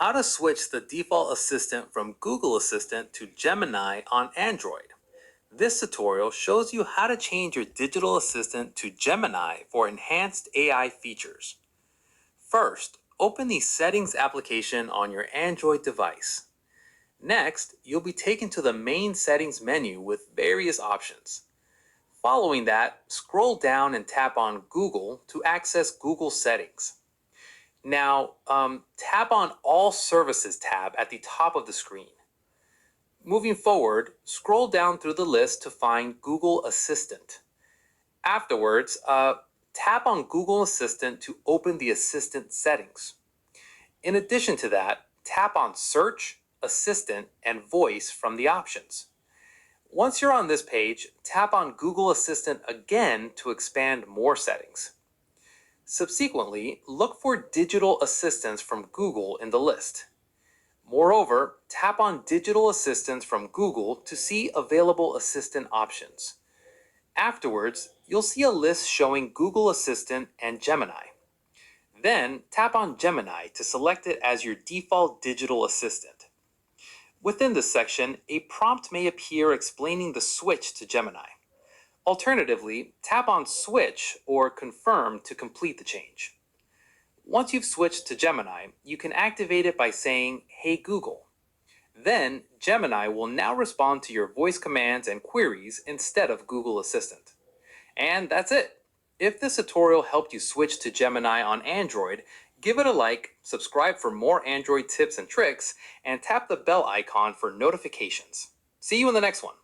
How to switch the default assistant from Google Assistant to Gemini on Android. This tutorial shows you how to change your digital assistant to Gemini for enhanced AI features. First, open the Settings application on your Android device. Next, you'll be taken to the main settings menu with various options. Following that, scroll down and tap on Google to access Google settings. Now, tap on All Services tab at the top of the screen. Moving forward, scroll down through the list to find Google Assistant. Afterwards, tap on Google Assistant to open the Assistant settings. In addition to that, tap on Search, Assistant, and Voice from the options. Once you're on this page, tap on Google Assistant again to expand more settings. Subsequently, look for digital assistants from Google in the list. Moreover, tap on digital assistants from Google to see available assistant options. Afterwards, you'll see a list showing Google Assistant and Gemini. Then, tap on Gemini to select it as your default digital assistant. Within this section, a prompt may appear explaining the switch to Gemini. Alternatively, tap on Switch or Confirm to complete the change. Once you've switched to Gemini, you can activate it by saying, "Hey Google." Then, Gemini will now respond to your voice commands and queries instead of Google Assistant. And that's it. If this tutorial helped you switch to Gemini on Android, give it a like, subscribe for more Android tips and tricks, and tap the bell icon for notifications. See you in the next one.